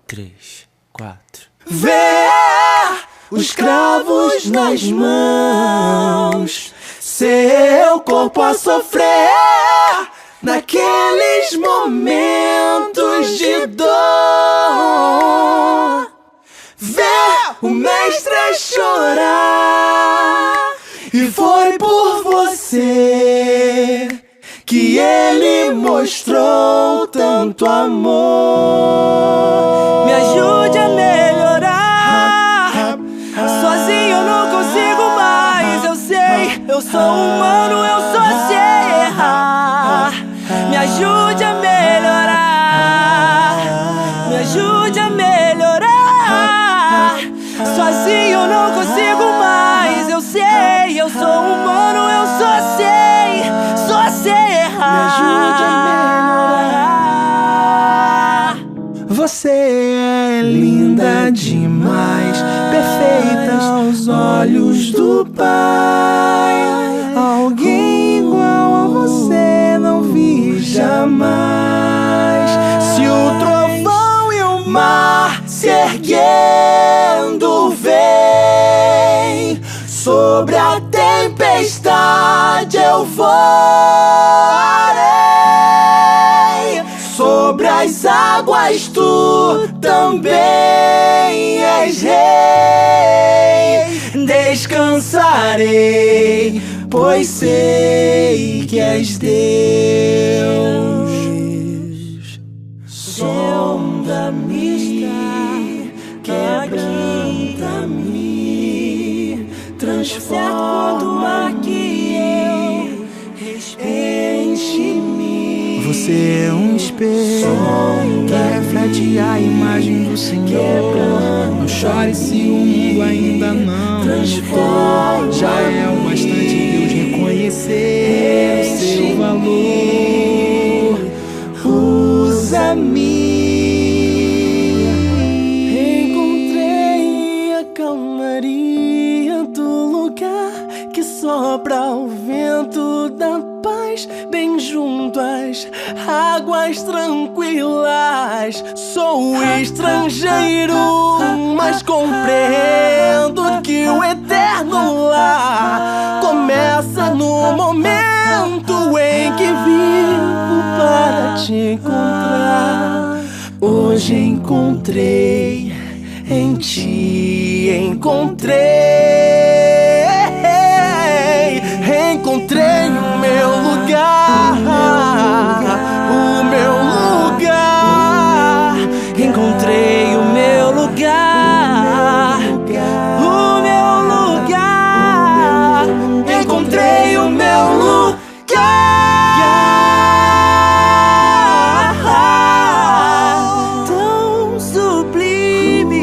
Três, quatro. Vê os cravos nas mãos, seu corpo a sofrer naqueles momentos de dor. Vê o mestre chorar, e foi por você que ele mostrou tanto amor. Me ajude a melhorar, sozinho eu não consigo mais. Eu sei, eu sou humano, eu só sei errar. Me ajude a melhorar, me ajude a melhorar. Sozinho eu não consigo mais. Eu sei, eu sou humano, eu só sei errar. Me ajude a melhorar. Você é linda demais, perfeita aos olhos do Pai. Alguém igual a você não vi jamais. Se o trovão e o mar se erguendo vem, sobre a tempestade eu voarei. Sobre as águas tu também és rei. Descansarei, pois sei que és Deus. Sonda-me, quebranta-me, transforma que eu enche-me. Você é um espelho que reflete a imagem do Senhor. Não chore se o mundo ainda não mudou. Já é o bastante Deus reconhecer o seu valor. Usa-me. Encontrei a calmaria do lugar que sopra o vento da paz, bem junto às águas tranquilas. Sou estrangeiro, mas compreendo que o eterno lar começa no momento em que vivo para te encontrar. Hoje encontrei em ti, encontrei o meu lugar, o meu lugar. Encontrei o meu lugar, o meu lugar. Encontrei o meu lugar, tão sublime.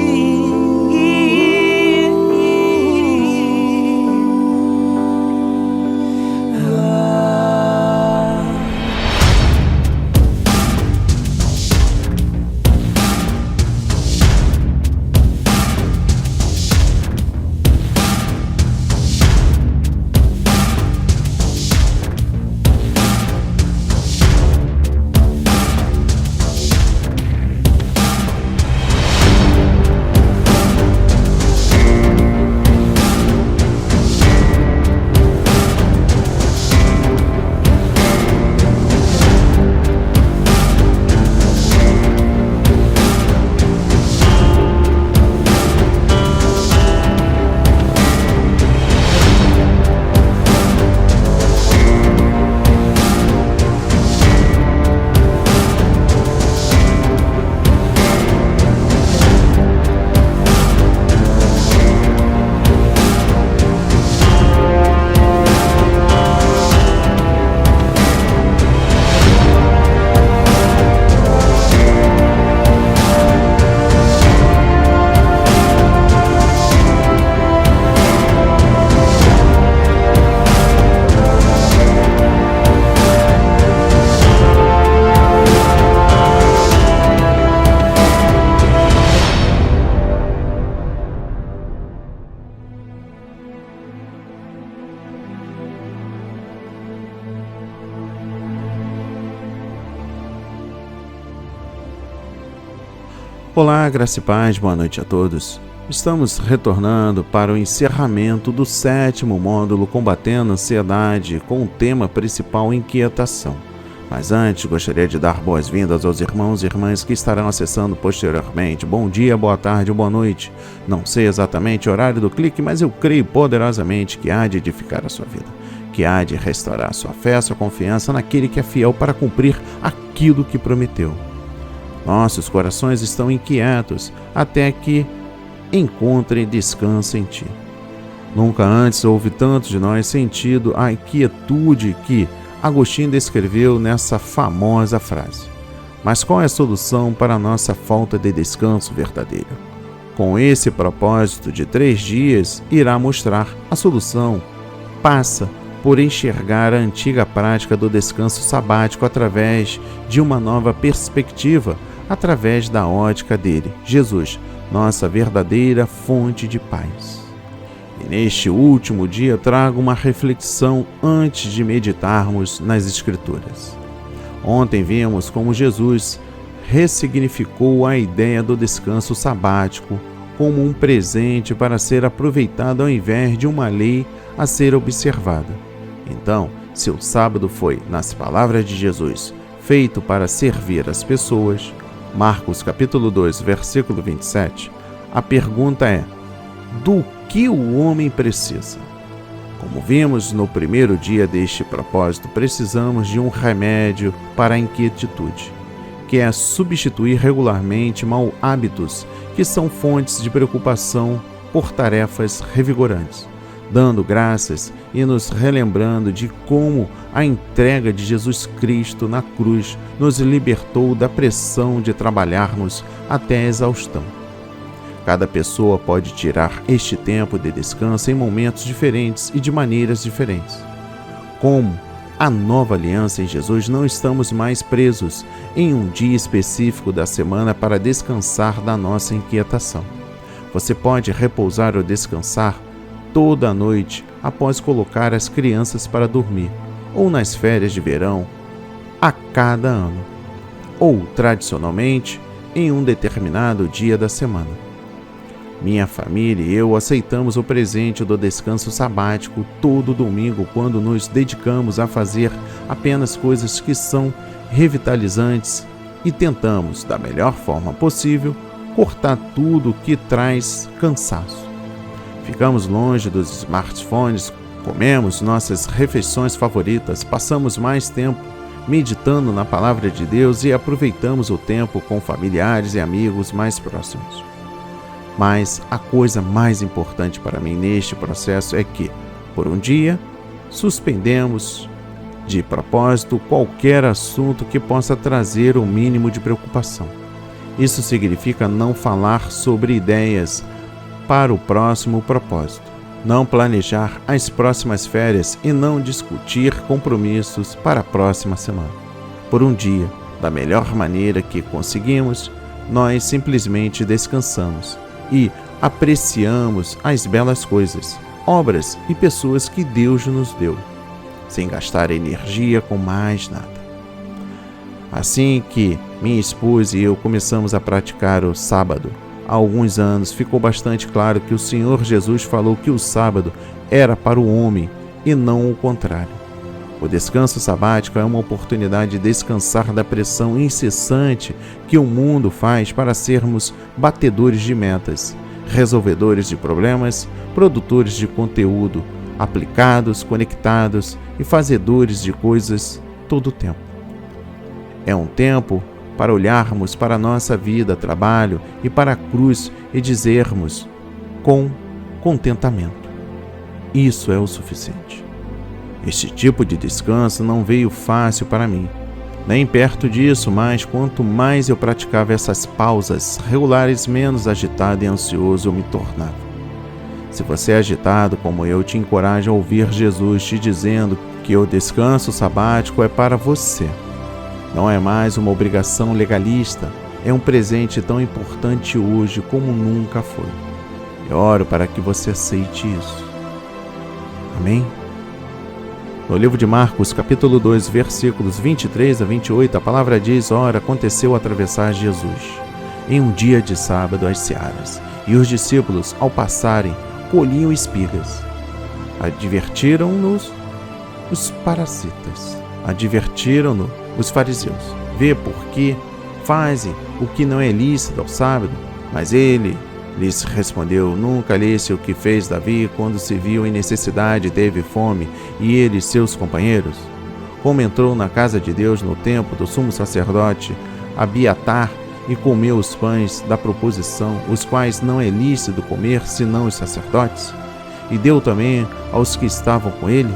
Olá, graça e paz, boa noite a todos. Estamos retornando para o encerramento do 7º módulo Combatendo a Ansiedade, com o tema principal Inquietação. Mas antes, gostaria de dar boas-vindas aos irmãos e irmãs que estarão acessando posteriormente. Bom dia, boa tarde ou boa noite. Não sei exatamente o horário do clique, mas eu creio poderosamente que há de edificar a sua vida, que há de restaurar a sua fé, a sua confiança naquele que é fiel para cumprir aquilo que prometeu. Nossos corações estão inquietos até que encontrem descanso em Ti. Nunca antes houve tanto de nós sentido a inquietude que Agostinho descreveu nessa famosa frase. Mas qual é a solução para a nossa falta de descanso verdadeiro? Com esse propósito de 3 dias, irá mostrar a solução. Passa por enxergar a antiga prática do descanso sabático através de uma nova perspectiva, através da ótica dele, Jesus, nossa verdadeira fonte de paz. E neste último dia trago uma reflexão antes de meditarmos nas Escrituras. Ontem vimos como Jesus ressignificou a ideia do descanso sabático como um presente para ser aproveitado ao invés de uma lei a ser observada. Então, se o sábado foi, nas palavras de Jesus, feito para servir as pessoas, Marcos capítulo 2, versículo 27, a pergunta é: do que o homem precisa? Como vimos no primeiro dia deste propósito, precisamos de um remédio para a inquietude, que é substituir regularmente maus hábitos que são fontes de preocupação por tarefas revigorantes, dando graças e nos relembrando de como a entrega de Jesus Cristo na cruz nos libertou da pressão de trabalharmos até a exaustão. Cada pessoa pode tirar este tempo de descanso em momentos diferentes e de maneiras diferentes. Como a nova aliança em Jesus, não estamos mais presos em um dia específico da semana para descansar da nossa inquietação. Você pode repousar ou descansar toda a noite após colocar as crianças para dormir, ou nas férias de verão, a cada ano, ou tradicionalmente em um determinado dia da semana. Minha família e eu aceitamos o presente do descanso sabático todo domingo quando nos dedicamos a fazer apenas coisas que são revitalizantes e tentamos, da melhor forma possível, cortar tudo que traz cansaço. Ficamos longe dos smartphones, comemos nossas refeições favoritas, passamos mais tempo meditando na palavra de Deus e aproveitamos o tempo com familiares e amigos mais próximos. Mas a coisa mais importante para mim neste processo é que, por um dia, suspendemos de propósito qualquer assunto que possa trazer o mínimo de preocupação. Isso significa não falar sobre ideias para o próximo propósito, não planejar as próximas férias e não discutir compromissos para a próxima semana. Por um dia, da melhor maneira que conseguimos, nós simplesmente descansamos e apreciamos as belas coisas, obras e pessoas que Deus nos deu, sem gastar energia com mais nada. Assim que minha esposa e eu começamos a praticar o sábado, há alguns anos, ficou bastante claro que o Senhor Jesus falou que o sábado era para o homem e não o contrário. O descanso sabático é uma oportunidade de descansar da pressão incessante que o mundo faz para sermos batedores de metas, resolvedores de problemas, produtores de conteúdo, aplicados, conectados e fazedores de coisas todo o tempo. É um tempo para olharmos para a nossa vida, trabalho e para a cruz e dizermos com contentamento: isso é o suficiente. Este tipo de descanso não veio fácil para mim, nem perto disso, mas quanto mais eu praticava essas pausas regulares, menos agitado e ansioso eu me tornava. Se você é agitado como eu, te encorajo a ouvir Jesus te dizendo que o descanso sabático é para você. Não é mais uma obrigação legalista, é um presente tão importante hoje como nunca foi. Eu oro para que você aceite isso. Amém? No livro de Marcos, capítulo 2, versículos 23 a 28, a palavra diz: ora, aconteceu atravessar Jesus. em um dia de sábado às searas, e os discípulos, ao passarem, colhiam espigas. Advertiram-nos os parasitas. Advertiram-no os fariseus. Vê por que fazem o que não é lícito ao sábado? Mas ele lhes respondeu: nunca leste o que fez Davi quando se viu em necessidade e teve fome, e ele e seus companheiros? Como entrou na casa de Deus no tempo do sumo sacerdote Abiatar e comeu os pães da proposição, os quais não é lícito comer senão os sacerdotes? E deu também aos que estavam com ele?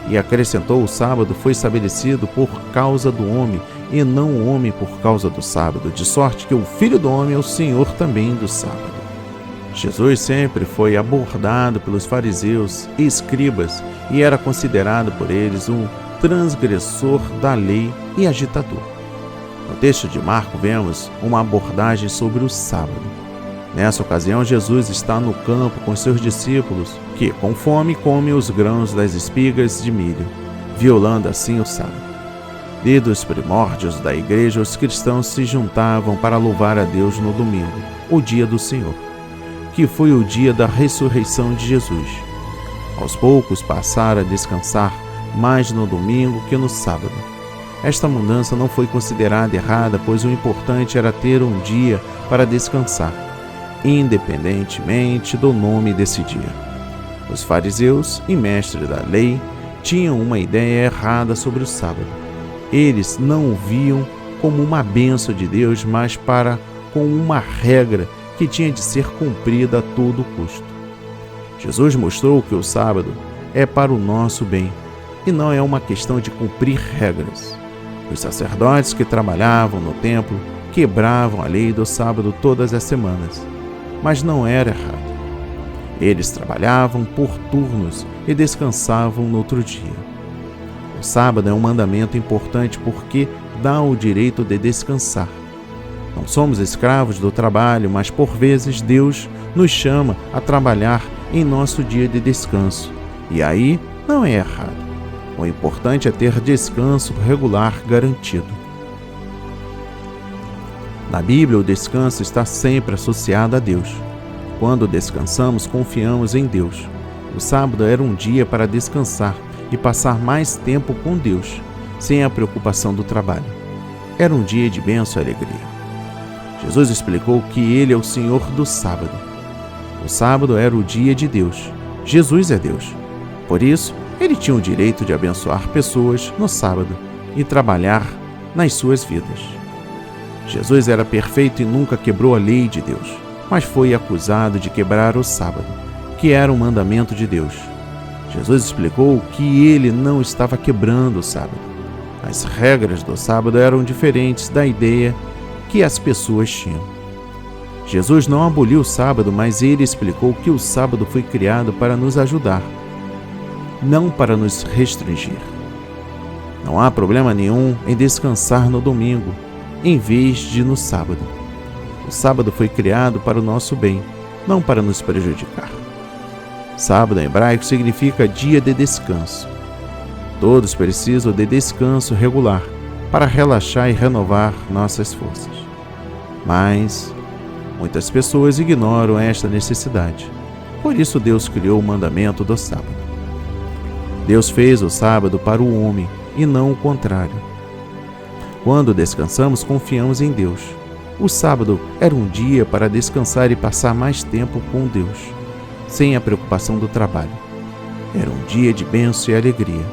E acrescentou: o sábado foi estabelecido por causa do homem, e não o homem por causa do sábado, de sorte que o Filho do Homem é o Senhor também do sábado. Jesus sempre foi abordado pelos fariseus e escribas e era considerado por eles um transgressor da lei e agitador. No texto de Marcos vemos uma abordagem sobre o sábado. Nessa ocasião, Jesus está no campo com seus discípulos, que, com fome, comem os grãos das espigas de milho, violando assim o sábado. Desde os primórdios da igreja, os cristãos se juntavam para louvar a Deus no domingo, o dia do Senhor, que foi o dia da ressurreição de Jesus. Aos poucos passaram a descansar mais no domingo que no sábado. Esta mudança não foi considerada errada, pois o importante era ter um dia para descansar, independentemente do nome desse dia. Os fariseus e mestres da lei tinham uma ideia errada sobre o sábado. Eles não o viam como uma bênção de Deus, mas como uma regra que tinha de ser cumprida a todo custo. Jesus mostrou que o sábado é para o nosso bem e não é uma questão de cumprir regras. Os sacerdotes que trabalhavam no templo quebravam a lei do sábado todas as semanas, mas não era errado. Eles trabalhavam por turnos e descansavam no outro dia. O sábado é um mandamento importante porque dá o direito de descansar. Não somos escravos do trabalho, mas por vezes Deus nos chama a trabalhar em nosso dia de descanso. E aí não é errado. O importante é ter descanso regular garantido. Na Bíblia, o descanso está sempre associado a Deus. Quando descansamos, confiamos em Deus. O sábado era um dia para descansar e passar mais tempo com Deus, sem a preocupação do trabalho. Era um dia de bênção e alegria. Jesus explicou que Ele é o Senhor do sábado. O sábado era o dia de Deus. Jesus é Deus. Por isso, Ele tinha o direito de abençoar pessoas no sábado e trabalhar nas suas vidas. Jesus era perfeito e nunca quebrou a lei de Deus, mas foi acusado de quebrar o sábado, que era um mandamento de Deus. Jesus explicou que Ele não estava quebrando o sábado. As regras do sábado eram diferentes da ideia que as pessoas tinham. Jesus não aboliu o sábado, mas Ele explicou que o sábado foi criado para nos ajudar, não para nos restringir. Não há problema nenhum em descansar no domingo, em vez de no sábado. O sábado foi criado para o nosso bem, não para nos prejudicar. Sábado em hebraico significa dia de descanso. Todos precisam de descanso regular para relaxar e renovar nossas forças. Mas muitas pessoas ignoram esta necessidade. Por isso Deus criou o mandamento do sábado. Deus fez o sábado para o homem e não o contrário. Quando descansamos, confiamos em Deus. O sábado era um dia para descansar e passar mais tempo com Deus, sem a preocupação do trabalho. Era um dia de bênção e alegria.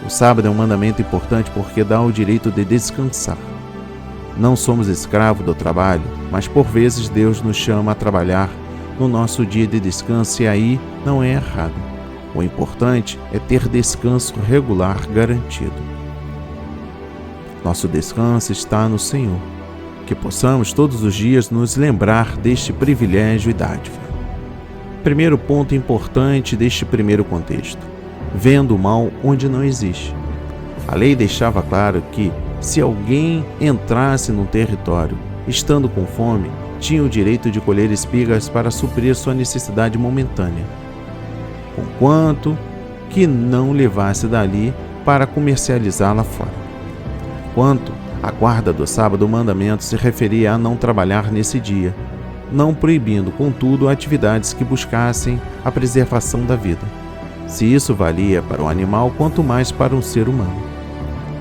O sábado é um mandamento importante porque dá o direito de descansar. Não somos escravos do trabalho, mas por vezes Deus nos chama a trabalhar no nosso dia de descanso e aí não é errado. O importante é ter descanso regular garantido. Nosso descanso está no Senhor. Que possamos todos os dias nos lembrar deste privilégio e dádiva. Primeiro ponto importante deste primeiro contexto: vendo o mal onde não existe. A lei deixava claro que, se alguém entrasse num território, estando com fome, tinha o direito de colher espigas para suprir sua necessidade momentânea, conquanto que não levasse dali para comercializá-la fora. Quanto A guarda do sábado, o mandamento se referia a não trabalhar nesse dia, não proibindo, contudo, atividades que buscassem a preservação da vida. Se isso valia para o animal, quanto mais para um ser humano.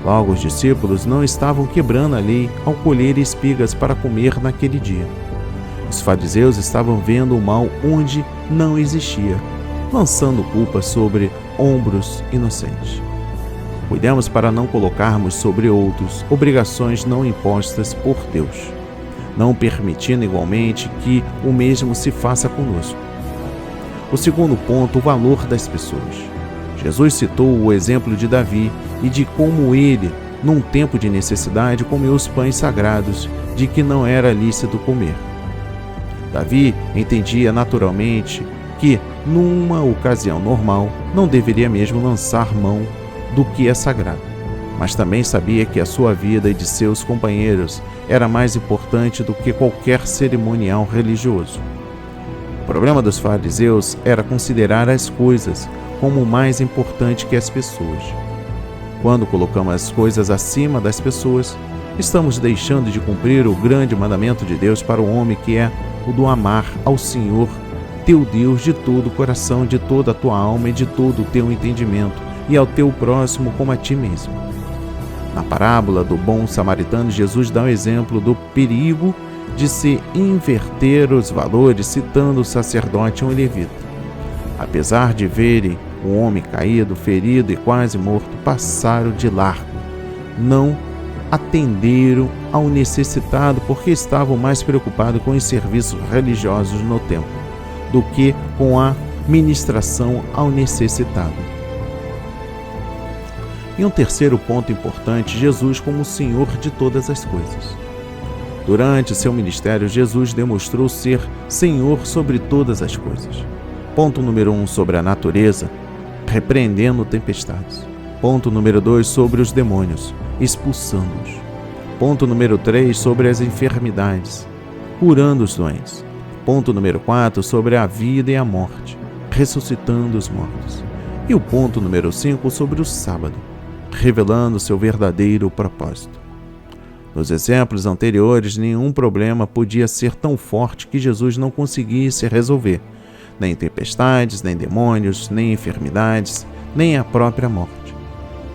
Logo, os discípulos não estavam quebrando a lei ao colher espigas para comer naquele dia. Os fariseus estavam vendo o mal onde não existia, lançando culpa sobre ombros inocentes. Cuidemos para não colocarmos sobre outros obrigações não impostas por Deus, não permitindo igualmente que o mesmo se faça conosco. O segundo ponto, o valor das pessoas. Jesus citou o exemplo de Davi e de como ele, num tempo de necessidade, comeu os pães sagrados de que não era lícito comer. Davi entendia naturalmente que, numa ocasião normal, não deveria mesmo lançar mão do que é sagrado, mas também sabia que a sua vida e de seus companheiros era mais importante do que qualquer cerimonial religioso. O problema dos fariseus era considerar as coisas como mais importante que as pessoas. Quando colocamos as coisas acima das pessoas, estamos deixando de cumprir o grande mandamento de Deus para o homem, que é o do amar ao Senhor, teu Deus, de todo o coração, de toda a tua alma e de todo o teu entendimento, e ao teu próximo como a ti mesmo. Na parábola do bom samaritano, Jesus dá o exemplo do perigo de se inverter os valores, citando o sacerdote e um levita. Apesar de verem o homem caído, ferido e quase morto, passaram de largo. Não atenderam ao necessitado porque estavam mais preocupados com os serviços religiosos no templo do que com a ministração ao necessitado. E um terceiro ponto importante, Jesus como o Senhor de todas as coisas. Durante seu ministério, Jesus demonstrou ser Senhor sobre todas as coisas. Ponto número 1, sobre a natureza, repreendendo tempestades. Ponto número 2, sobre os demônios, expulsando-os. Ponto número 3, sobre as enfermidades, curando os doentes. Ponto número 4, sobre a vida e a morte, ressuscitando os mortos. E o ponto número 5, sobre o sábado, revelando seu verdadeiro propósito. Nos exemplos anteriores, nenhum problema podia ser tão forte que Jesus não conseguisse resolver, nem tempestades, nem demônios, nem enfermidades, nem a própria morte.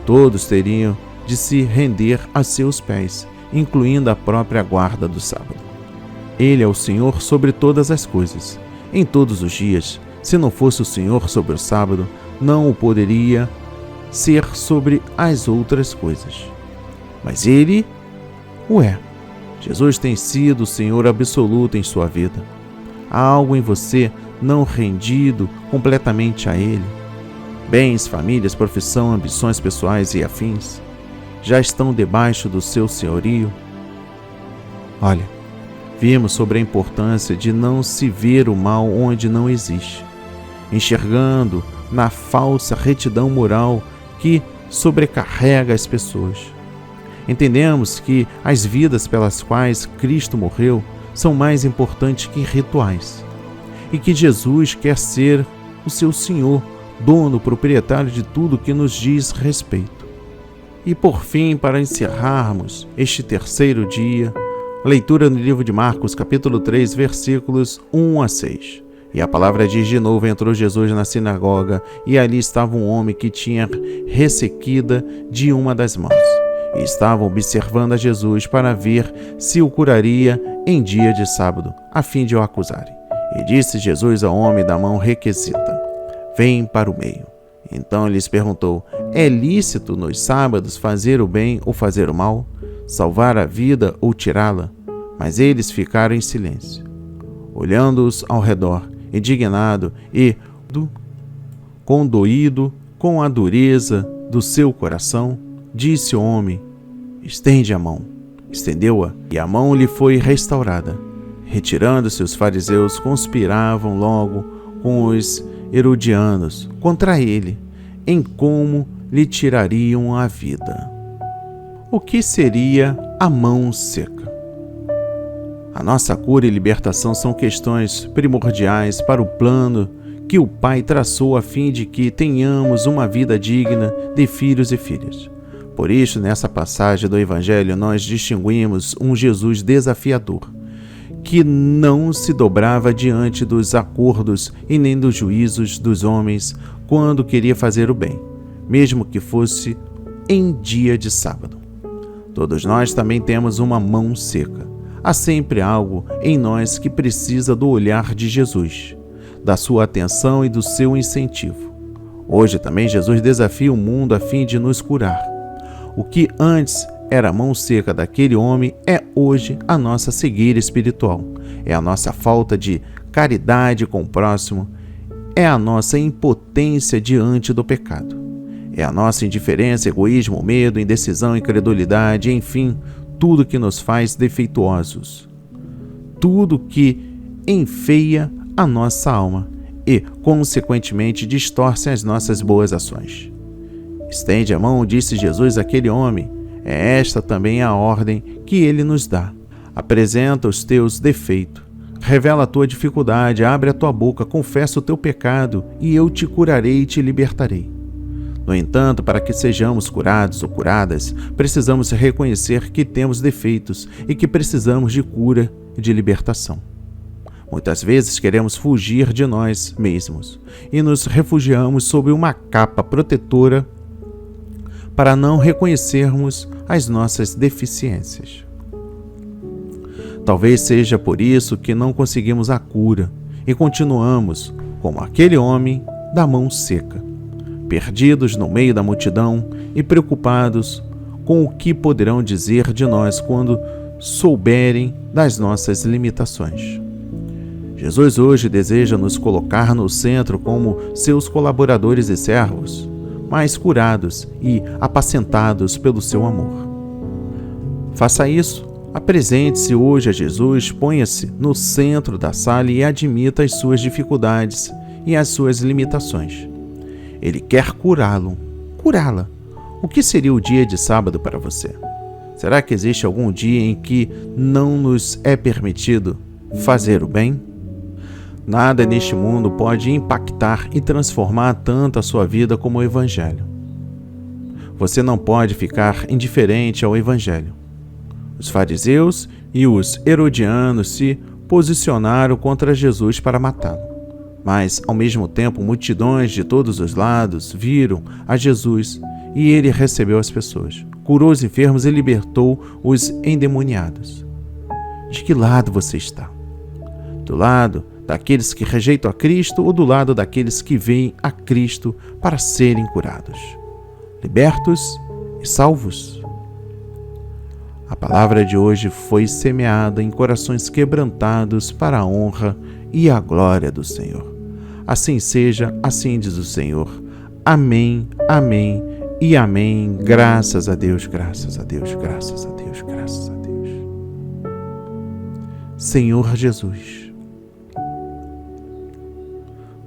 Todos teriam de se render a seus pés, incluindo a própria guarda do sábado. Ele é o Senhor sobre todas as coisas, em todos os dias. Se não fosse o Senhor sobre o sábado, não o poderia ser sobre as outras coisas. Mas Ele o é. Jesus tem sido o Senhor absoluto em sua vida. Há algo em você não rendido completamente a Ele? Bens, famílias, profissão, ambições pessoais e afins já estão debaixo do seu senhorio? Olha, vimos sobre a importância de não se ver o mal onde não existe, enxergando na falsa retidão moral que sobrecarrega as pessoas. Entendemos que as vidas pelas quais Cristo morreu são mais importantes que rituais, e que Jesus quer ser o seu Senhor, dono, proprietário de tudo que nos diz respeito. E por fim, para encerrarmos este terceiro dia, leitura no livro de Marcos, capítulo 3, versículos 1 a 6. E a palavra diz de novo: entrou Jesus na sinagoga, e ali estava um homem que tinha ressequida de uma das mãos. E estavam observando a Jesus para ver se o curaria em dia de sábado, a fim de o acusarem. E disse Jesus ao homem da mão requisita: vem para o meio. Então lhes perguntou: é lícito nos sábados fazer o bem ou fazer o mal, salvar a vida ou tirá-la? Mas eles ficaram em silêncio, olhando-os ao redor, indignado e condoído com a dureza do seu coração, disse o homem: estende a mão. Estendeu-a, e a mão lhe foi restaurada. Retirando-se, os fariseus conspiravam logo com os herodianos contra ele, em como lhe tirariam a vida. O que seria a mão seca? A nossa cura e libertação são questões primordiais para o plano que o Pai traçou a fim de que tenhamos uma vida digna de filhos e filhas. Por isso, nessa passagem do Evangelho, nós distinguimos um Jesus desafiador, que não se dobrava diante dos acordos e nem dos juízos dos homens quando queria fazer o bem, mesmo que fosse em dia de sábado. Todos nós também temos uma mão seca. Há sempre algo em nós que precisa do olhar de Jesus, da sua atenção e do seu incentivo. Hoje também Jesus desafia o mundo a fim de nos curar. O que antes era a mão seca daquele homem é hoje a nossa cegueira espiritual. É a nossa falta de caridade com o próximo. É a nossa impotência diante do pecado. É a nossa indiferença, egoísmo, medo, indecisão, incredulidade, enfim, tudo que nos faz defeituosos. Tudo que enfeia a nossa alma e, consequentemente, distorce as nossas boas ações. Estende a mão, disse Jesus àquele homem. É esta também a ordem que ele nos dá. Apresenta os teus defeitos, revela a tua dificuldade, abre a tua boca, confessa o teu pecado e eu te curarei e te libertarei. No entanto, para que sejamos curados ou curadas, precisamos reconhecer que temos defeitos e que precisamos de cura e de libertação. Muitas vezes queremos fugir de nós mesmos e nos refugiamos sob uma capa protetora para não reconhecermos as nossas deficiências. Talvez seja por isso que não conseguimos a cura e continuamos como aquele homem da mão seca, perdidos no meio da multidão e preocupados com o que poderão dizer de nós quando souberem das nossas limitações. Jesus hoje deseja nos colocar no centro como seus colaboradores e servos, mais curados e apacentados pelo seu amor. Faça isso, apresente-se hoje a Jesus, ponha-se no centro da sala e admita as suas dificuldades e as suas limitações. Ele quer curá-la. O que seria o dia de sábado para você? Será que existe algum dia em que não nos é permitido fazer o bem? Nada neste mundo pode impactar e transformar tanto a sua vida como o Evangelho. Você não pode ficar indiferente ao Evangelho. Os fariseus e os herodianos se posicionaram contra Jesus para matá-lo. Mas, ao mesmo tempo, multidões de todos os lados viram a Jesus e ele recebeu as pessoas, curou os enfermos e libertou os endemoniados. De que lado você está? Do lado daqueles que rejeitam a Cristo ou do lado daqueles que veem a Cristo para serem curados, libertos e salvos? A palavra de hoje foi semeada em corações quebrantados para a honra e a glória do Senhor. Assim seja, assim diz o Senhor. Amém, amém e amém. Graças a Deus, graças a Deus, graças a Deus, graças a Deus. Senhor Jesus,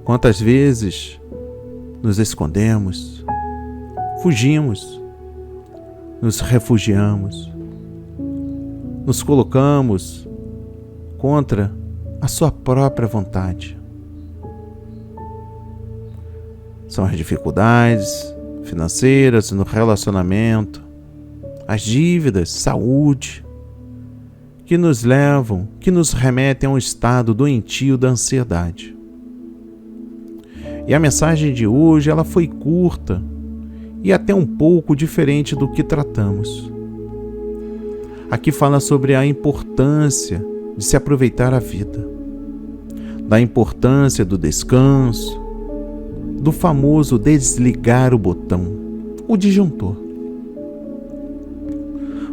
quantas vezes nos escondemos, fugimos, nos refugiamos, nos colocamos contra a sua própria vontade. São as dificuldades financeiras no relacionamento, as dívidas, saúde, que nos levam, que nos remetem a um estado doentio da ansiedade. E a mensagem de hoje, ela foi curta e até um pouco diferente do que tratamos. Aqui fala sobre a importância de se aproveitar a vida, da importância do descanso, do famoso desligar o botão, o disjuntor,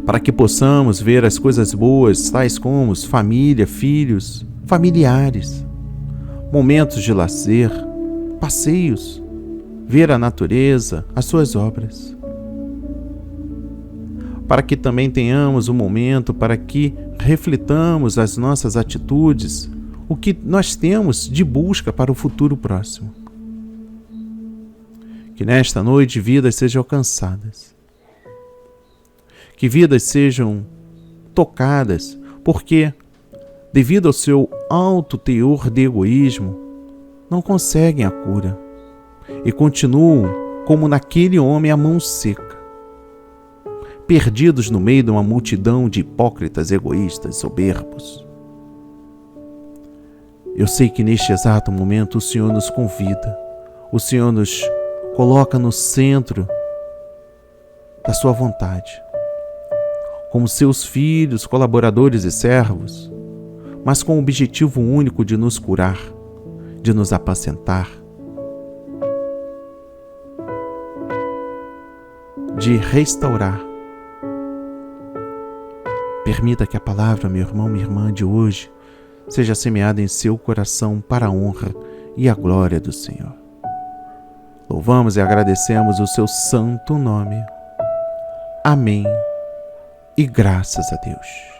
para que possamos ver as coisas boas, tais como família, filhos, familiares, momentos de lazer, passeios, ver a natureza, as suas obras. Para que também tenhamos um momento para que reflitamos as nossas atitudes, o que nós temos de busca para o futuro próximo. Que nesta noite vidas sejam alcançadas, que vidas sejam tocadas, porque, devido ao seu alto teor de egoísmo, não conseguem a cura e continuam como naquele homem a mão seca. perdidos no meio de uma multidão de hipócritas, egoístas, soberbos. Eu sei que neste exato momento o Senhor nos convida, o Senhor nos coloca no centro da sua vontade, como seus filhos, colaboradores e servos, mas com o objetivo único de nos curar, de nos apacentar, de restaurar. Permita que a palavra, meu irmão, minha irmã, de hoje seja semeada em seu coração para a honra e a glória do Senhor. Louvamos e agradecemos o seu santo nome. Amém. E graças a Deus.